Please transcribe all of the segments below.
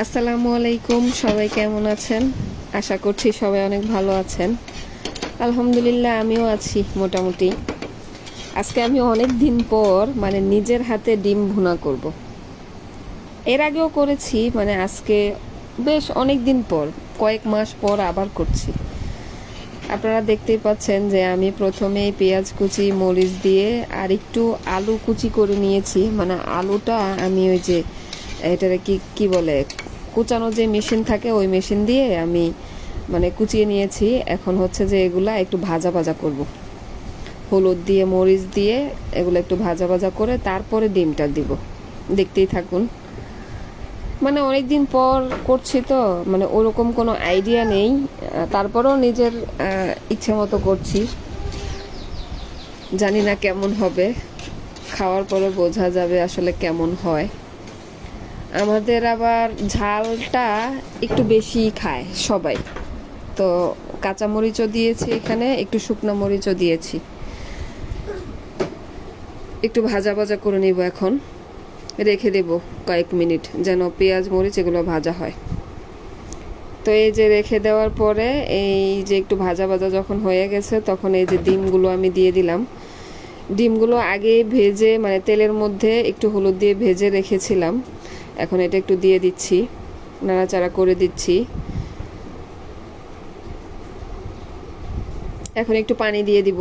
আসসালামু আলাইকুম, সবাই কেমন আছেন? আশা করছি সবাই অনেক ভালো আছেন। আলহামদুলিল্লাহ আমিও আছি মোটামুটি। আজকে আমি অনেক দিন পর নিজের হাতে ডিম ভুনা করব। এর আগেও করেছি, আজকে বেশ অনেক দিন পর, কয়েক মাস পর আবার করছি। আপনারা দেখতেই পাচ্ছেন যে আমি প্রথমেই পেঁয়াজ কুচি, মরিচ দিয়ে আর একটু আলু কুচি করে নিয়েছি। আলুটা আমি ওই যে এটারে কি বলে, কুচানো যে মেশিন থাকে ওই মেশিন দিয়ে আমি কুচিয়ে নিয়েছি। এখন হচ্ছে যে এগুলা একটু ভাজা ভাজা করব, হলুদ দিয়ে মরিচ দিয়ে এগুলো একটু ভাজা ভাজা করে তারপরে ডিমটা দিব। দেখতেই থাকুন। অনেক দিন পর করছি তো ওরকম কোনো আইডিয়া নেই, তারপরেও নিজের ইচ্ছে মতো করছি। জানি না কেমন হবে, খাওয়ার পরে বোঝা যাবে আসলে কেমন হয়। আমাদের আবার ঝালটা একটু বেশি খায় সবাই, তো কাঁচা মরিচও দিয়েছি, এখানে একটু শুকনো মরিচও দিয়েছি। একটু ভাজা ভাজা করে নিব, এখন রেখে দেব কয়েক মিনিট যেন পেঁয়াজ মরিচ এগুলো ভাজা হয়। তো এই যে রেখে দেওয়ার পরে এই যে একটু ভাজা ভাজা যখন হয়ে গেছে, তখন এই যে ডিমগুলো আমি দিয়ে দিলাম। ডিমগুলো আগে ভেজে তেলের মধ্যে একটু হলুদ দিয়ে ভেজে রেখেছিলাম। এখন এটা একটু দিয়ে দিচ্ছি, নাড়াচাড়া করে দিচ্ছি। এখন একটু পানি দিয়ে দিব।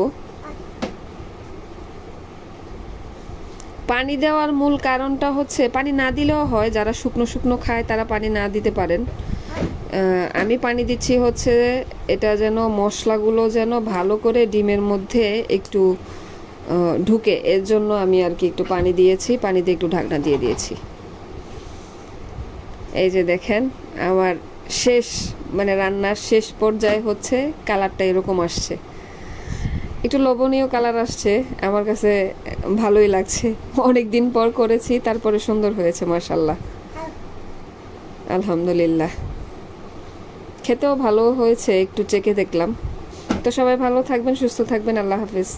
পানি দেওয়ার মূল কারণটা হচ্ছে, পানি না দিলেও হয়, যারা শুকনো শুকনো খায় তারা পানি না দিতে পারেন। আমি পানি দিচ্ছি হচ্ছে এটা যেন মশলাগুলো যেন ভালো করে ডিমের মধ্যে একটু ঢুকে, এর জন্য আমি আর কি একটু পানি দিয়েছি, পানি দিয়ে একটু ঢাকনা দিয়ে দিয়েছি। এই যে দেখেন আমার শেষ রান্নার শেষ পর্যায়ে হচ্ছে কালারটা এরকম আসছে, একটু লোভনীয় কালার আসছে। আমার কাছে ভালোই লাগছে, অনেক দিন পর করেছি, তারপরে সুন্দর হয়েছে মাশাআল্লাহ, আলহামদুলিল্লাহ। খেতেও ভালো হয়েছে, একটু চেখে দেখলাম। তো সবাই ভালো থাকবেন, সুস্থ থাকবেন, আল্লাহ হাফিজ।